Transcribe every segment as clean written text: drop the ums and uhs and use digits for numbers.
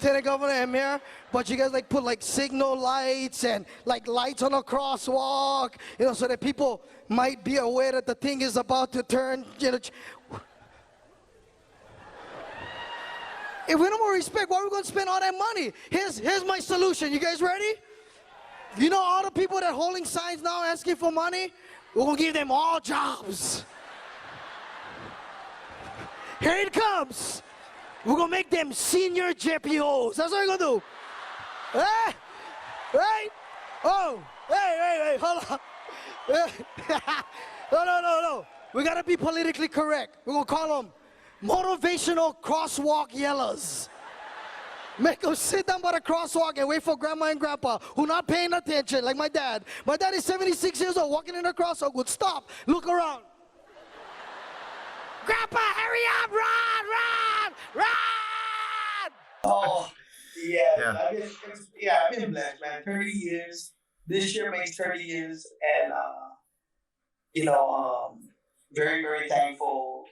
Lieutenant Governor Emir, but you guys like put like signal lights and like lights on a crosswalk, you know, so that people might be aware that the thing is about to turn, you know. If we don't more respect, why are we going to spend all that money? Here's my solution. You guys ready? You know all the people that holding signs now asking for money? We're going to give them all jobs. Here it comes. We're going to make them senior JPOs. That's what we're going to do. Hey, right? Oh, hey, hold on. No. We got to be politically correct. We're going to call them motivational crosswalk yellers. Make them sit down by the crosswalk and wait for grandma and grandpa who not paying attention, like my dad. My dad is 76 years old, walking in the crosswalk would stop, look around. Grandpa, hurry up, run! Oh, yeah. I've been blessed, man. 30 years. This year makes 30 years, and very, very thankful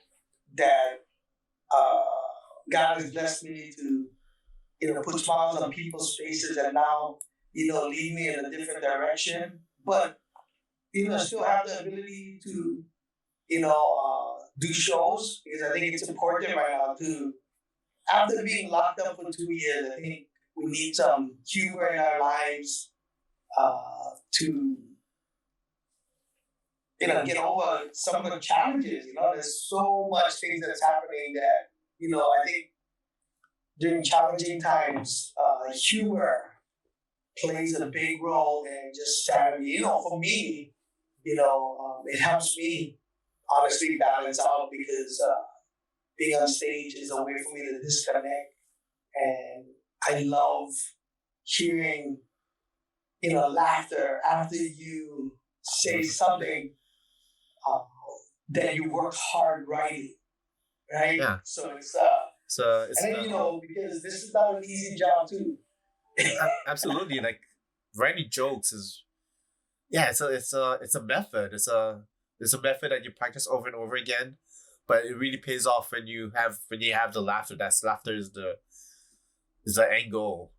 that God has blessed me to, put smiles on people's faces and now, lead me in a different direction. But, still have the ability to, do shows, because I think it's important right now to, after being locked up for 2 years, I think we need some humor in our lives to, get over some of the challenges. There's so much things that's happening that, I think during challenging times, humor plays a big role in just sanity. For me, it helps me honestly balance out because being on stage is a way for me to disconnect. And I love hearing, laughter after you say something that you worked hard writing, right? Yeah. So it's and then, because this is not an easy job too. Absolutely, like writing jokes is, it's a method. It's a method that you practice over and over again, but it really pays off when you have the laughter. Laughter is the end goal.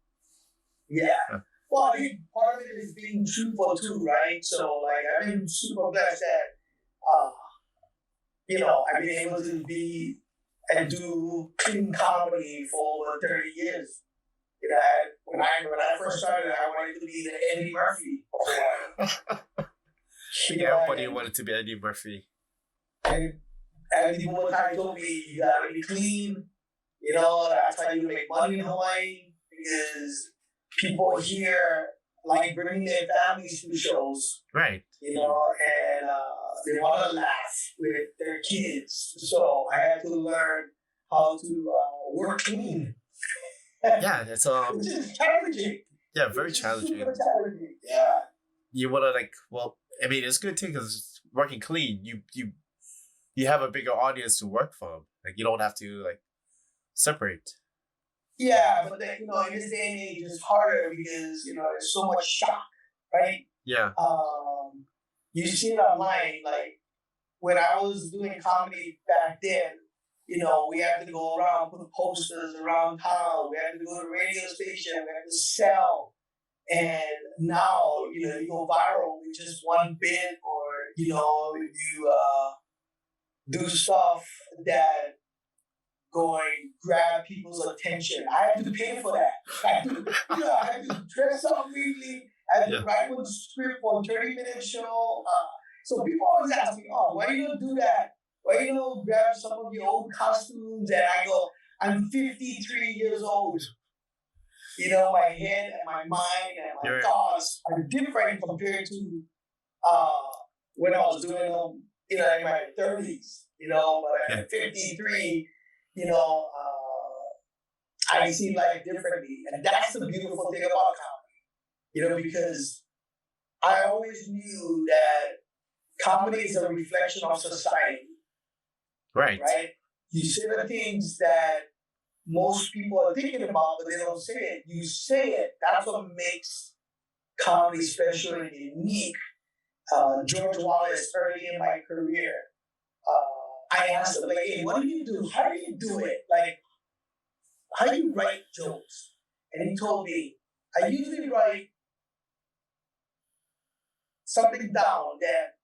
Yeah. Well, I think part of it is being truthful too, right? So I've been super blessed that I've been able to be and do clean comedy for over 30 years. When I first started, I wanted to be the Eddie Murphy. Everybody wanted to be Eddie Murphy. And Andy Boateng told me, you gotta be clean. That's how you make money in Hawaii, because people here like bringing their families to shows. Right. And they want to laugh with their kids. So I had to learn how to work clean. Yeah, it's which is challenging. Yeah, very challenging. Super challenging. Yeah. You wanna it's good too because working clean, you have a bigger audience to work from. Like you don't have to separate. Yeah, but then, in this day and age, it's harder because there's so much shock, right? Yeah. You see it online. Like when I was doing comedy back then, we had to go around, put posters around town. We had to go to the radio station. We had to sell. And now, you go viral with just one bit, or you do stuff that grab people's attention. I had to pay for that. I had to dress up really. I had to write one script for a 30-minute show. So people always ask me, why do you do that? Why do you grab some of your old costumes? And I go, I'm 53 years old. My head and my mind and my thoughts are different compared to when I was doing them, in my 30s. But at 53, I see life differently. And that's the beautiful thing about comedy, because I always knew that comedy is a reflection of society. Right. Right? You say the things that most people are thinking about, but they don't say it. You say it. That's what makes comedy special and unique. George Wallace, early in my career, I asked him, hey, what do you do? How do you do it? How do you write jokes? and he told me, I usually write something down that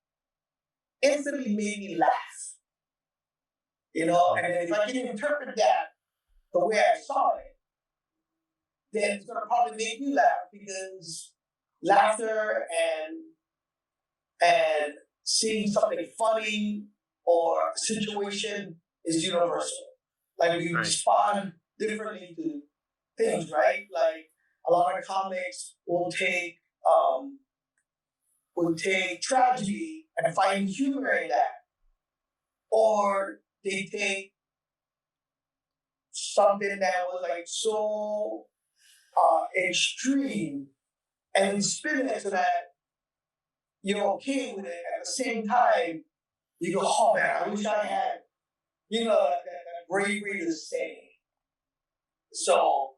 instantly made me laugh. You know, and if I can interpret that the way I saw it, then it's gonna probably make you laugh because laughter and seeing something funny or situation is universal. Like we respond differently to things, right? Like a lot of comics will take tragedy and find humor in that, or they take something that was like so extreme and spin it so that you're okay with it. At the same time, you go, oh man, I wish I had, that bravery to say. So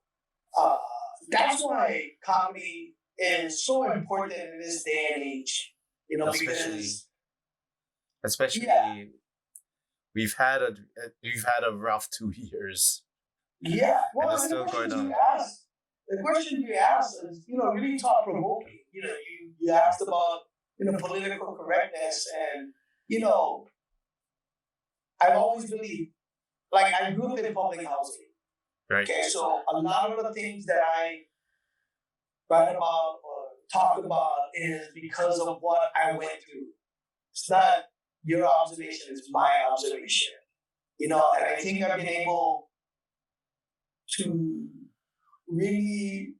that's why comedy is so important in this day and age. Especially we've had a rough 2 years. Yeah, well, and it's still going on. The question you asked is, really thought provoking. You asked about, political correctness, and I've always believed, like I grew up in public housing. Right. Okay, so a lot of the things that I write about or talk about is because of what I went through. It's not your observation; it's my observation. And I think I've been able to really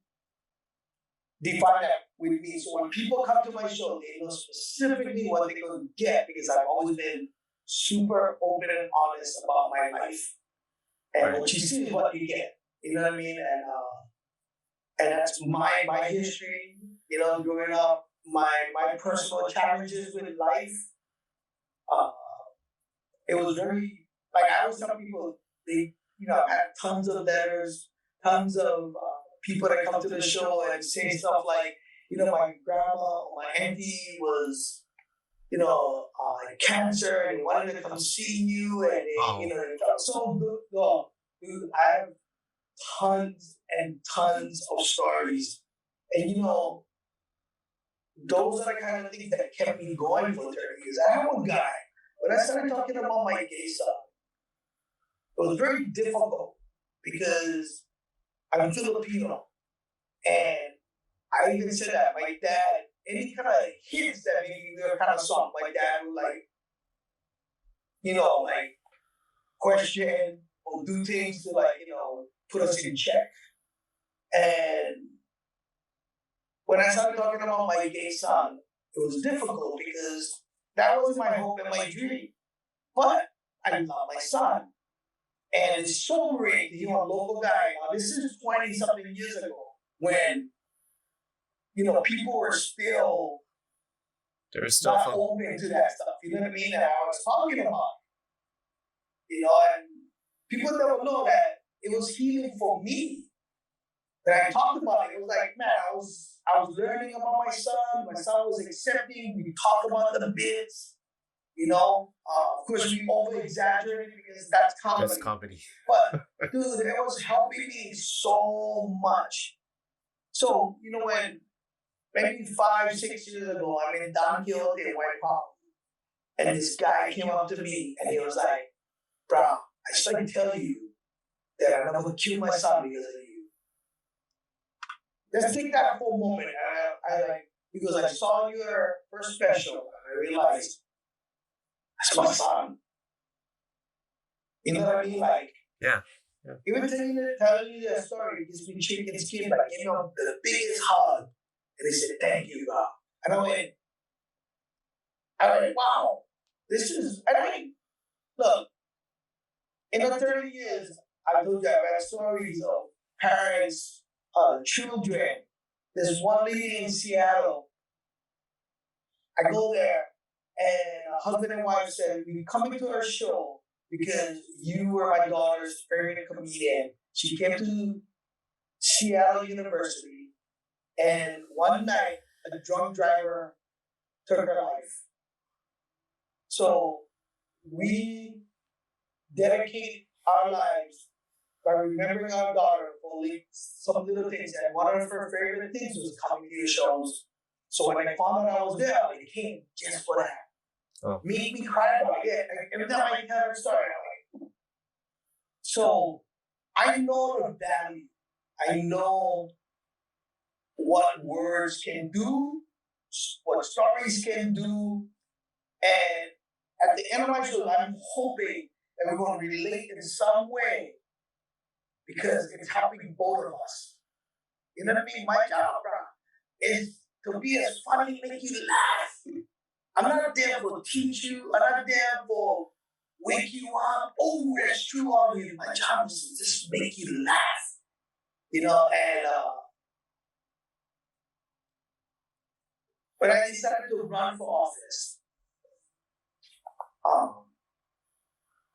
define that with me. So when people come to my show, they know specifically what they're going to get because I've always been super open and honest about my life. And what you see is what you get. You know what I mean? And that's my history, growing up, my personal challenges with life. It was very, like I always tell people, I've had tons of letters, tons of people that come to the show and say stuff like, my grandma, my auntie was, cancer and wanted to come see you, and they felt so good. Oh, dude, I have tons and tons of stories, and those are the kind of things that kept me going for 30 years. I have one guy when I started talking about my gay son. It was very difficult because I'm Filipino, and I even said that my dad, any kind of hits that maybe we were kind of soft, my dad would question or do things to put us in check. And when I started talking about my gay son, it was difficult because that was my hope and my dream. But I love my son. And it's so great to hear a local guy. This is 20 something years ago when, people were still not open to that stuff. You know what I mean? And I was talking about, and people don't know that it was healing for me. That I talked about it. It was like, man, I was learning about my son. My son was accepting. We talked about the bits. Of course, we over-exaggerate because that's comedy. That's comedy. But, dude, it was helping me so much. So, when maybe 5-6 years ago, I'm in Don Quixote in White Palm, and this guy came up to me, and he was like, bro, I started telling you that I'm not going to kill my son because of you. Let's take that for a moment. Because I saw your first special, and I realized, that's my son. You know what I mean? Yeah. Even telling you that story, he's been shaking his skin, gave me the biggest hug. And he said, thank you, God. And I went, wow. This is, look, in the 30 years, I told you I've had stories of parents, children. There's one lady in Seattle. I go there, and a husband and wife said, we're coming to our show because you were my daughter's favorite comedian. She came to Seattle University, and one night, a drunk driver took her life. So we dedicate our lives by remembering our daughter only some little things. And one of her favorite things was coming to your shows. So when I found out I was there, they came just for that. Oh. Made me cry about it. Every time I tell her story, I'm like, so I know the value. I know what words can do, what stories can do, and at the end of my show, I'm hoping that we're going to relate in some way because it's helping both of us. You know what I mean? My job, bro, is to be as funny, make you laugh. I'm not there for teach you. I'm not there for wake you up. Oh, that's true, Augie. My job is to just make you laugh. You know, and when I decided to run for office,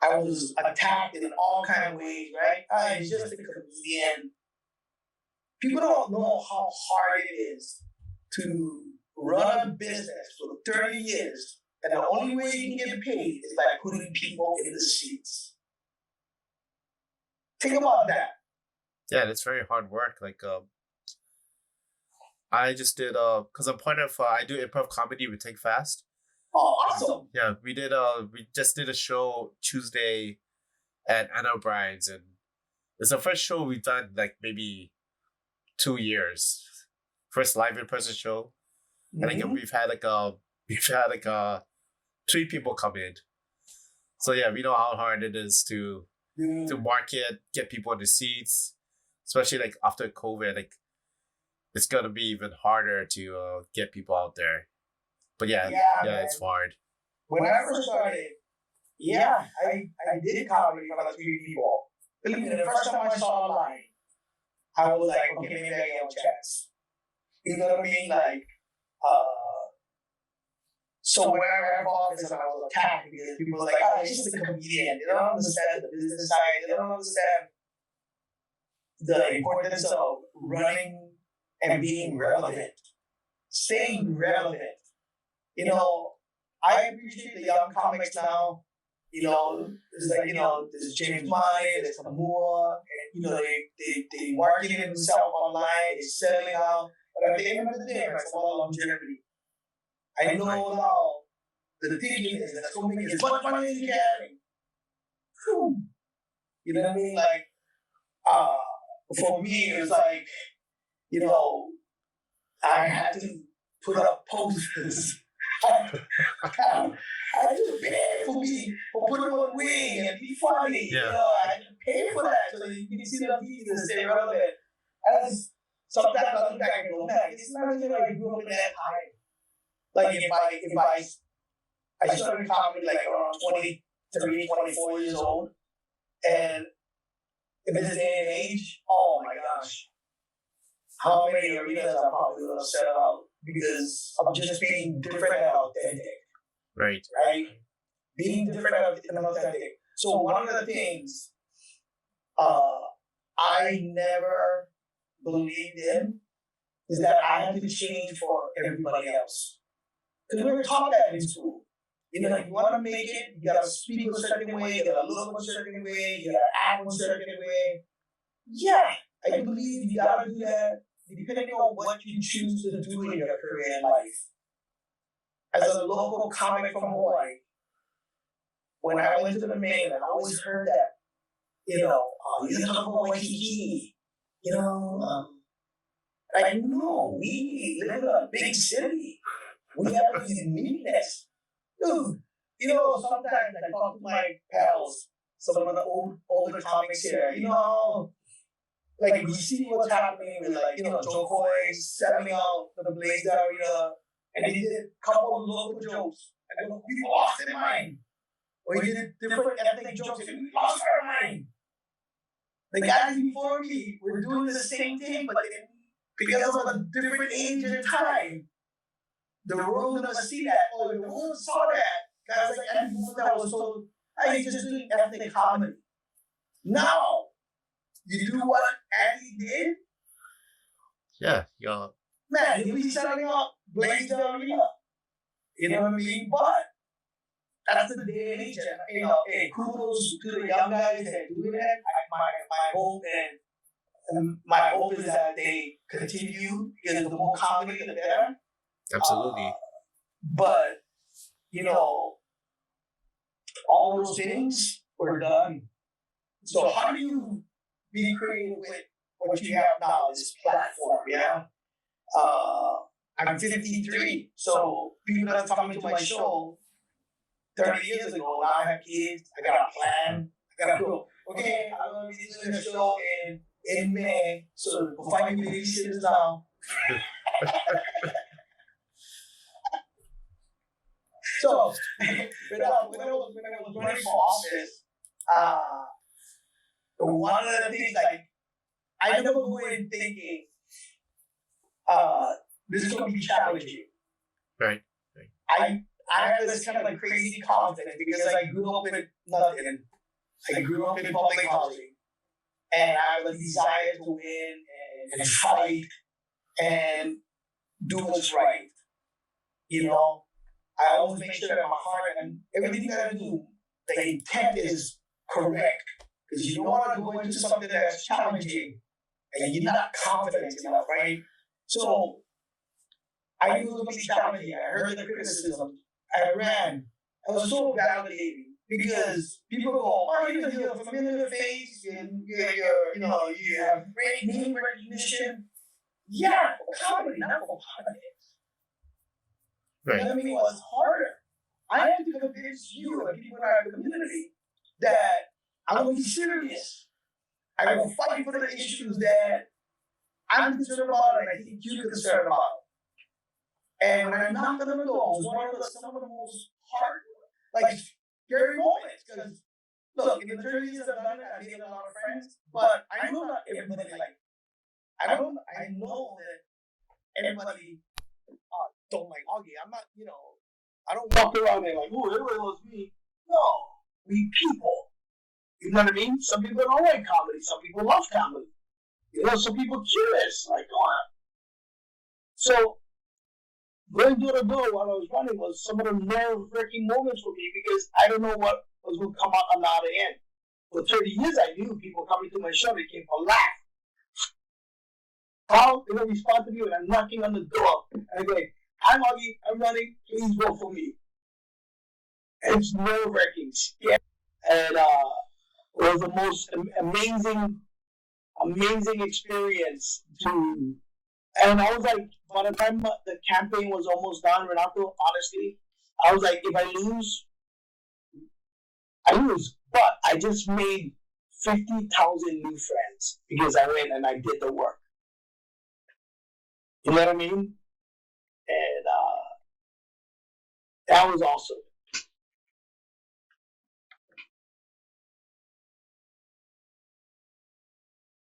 I was attacked in all kind of ways, right? I'm just a comedian. People don't know how hard it is to run a business for 30 years, and the only way you can get paid is by putting people in the seats. Think about that. Yeah, that's very hard work. Like, I just did because I'm part of I do improv comedy with Take Fast. Oh, awesome! Yeah, we just did a show Tuesday at Anna O'Brien's, and it's the first show we've done like maybe 2 years. First live in person show. I think we've had like 3 people come in. So yeah, we know how hard it is to market, get people in the seats, especially like after COVID. Like it's gonna be even harder to get people out there. But yeah, it's hard. When I first started, I did comedy for like 3 people. Believe me, the first time I saw a line, I was like, okay, maybe I get a chance. You know what I mean? Like, so when I ran for office and I was attacked because people were like, oh, it's just a comedian. They don't understand the business side. They don't understand the importance of running and being relevant, staying relevant. You know, I appreciate the young comics now. You know, it's like, you know, there's James Money, there's Kamua, and, you know, they marketing themselves online, they're selling out. But at the end of the day, it's all longevity. I know now the thinking is that's going to make as much money as you can. You know what I mean? Like, for me, it was like, you know, I had to put up posters. I had to pay for putting on wing and be funny. Yeah. You know, I had to pay for that so you can see the people and stay relevant. And sometimes I look back and go, man, it's not as if I grew up in that time. Like if I started comedy like around 23, 24 years old, and in this day and age, oh my gosh, how many arenas I probably would have set out because of just being different and authentic. Right. Being different and authentic. So one of the things I never believed in is that I had to change for everybody else. Because we were taught that in school. You know, like you want to make it, you gotta speak a certain way, you gotta look a certain way, you gotta act a certain way. Yeah, I believe you gotta do that depending on what you choose to do in your career and life. As a local comic from Hawaii, when I went to the mainland, I always heard that, you know, you gotta talk about Waikiki. You know, I know we live in a big city. We have this uniqueness. Dude, you know, sometimes I talk to my pals, some of the older comics here, you know, like we see what's happening with like, you know, Joe Coy selling out the Blaze Arena, and he did a couple of local jokes, and people lost their mind. Or he did different ethnic jokes, and we lost our mind. The guys before me were doing the same thing, but because of a different age and time, the world never see that. Or the world saw that. Guys like Andy that was told, hey, you're just doing ethnic comedy. Now, you do what Andy did? Yeah. Man, he'll be selling out Blaze Arena. You know what I mean? But that's the day and age. And, you know, hey, kudos to the young guys that are doing it. My hope is that they continue, because the more comedy, the better. Absolutely. But, you know, all those things were done. So how do you be creative with what you have now, this platform, yeah? I'm 53, so people that come into my show 30 years ago, now I have kids, I got a plan, I got to go, okay, I'm going to be doing a show in May, so we'll find you babysitters now. So, when I was running for office, one of the things, like, I never go in thinking, this is going to be challenging. Right. I have this kind of like crazy confidence because I grew up with nothing. I grew up in public housing, and I have a desire to win and fight and do what's right. You know, I always make sure that my heart and everything that I do, the intent is correct. Because you don't want to go into something that's challenging and you're not confident enough, right? So I knew it would be challenging. I heard the criticism. I ran. I was so validating because people go, "Oh, you're a familiar face, and you have great name recognition." Yeah, for comedy, not for politics. Right. You know what I mean? What's harder? I have to convince you and people in our community that I will be serious. I will fight for the issues that I'm concerned about and I think you're concerned about. And when I knocked on the door, it was some of the most hard, like, scary moments. Because, look, in the 30 years I've done it, I made a lot of friends, but I know not everybody, like, I know that everybody don't like Augie. I'm not, I don't walk around there like, oh, everybody loves me. No, we people. You know what I mean? Some people don't like comedy. Some people love comedy. Some people curious, like, So, going door to door while I was running was some of the nerve-wracking moments for me because I don't know what was going to come out on the other end. For 30 years, I knew people coming to my show, they came for laugh. How they don't respond to me when I'm knocking on the door and I go, "I'm Augie, I'm running, please vote for me." And it's nerve-wracking, scary, and it was the most amazing experience to. And I was like, by the time the campaign was almost done, Renato, honestly, I was like, if I lose, I lose. But I just made 50,000 new friends because I went and I did the work. You know what I mean? And that was awesome.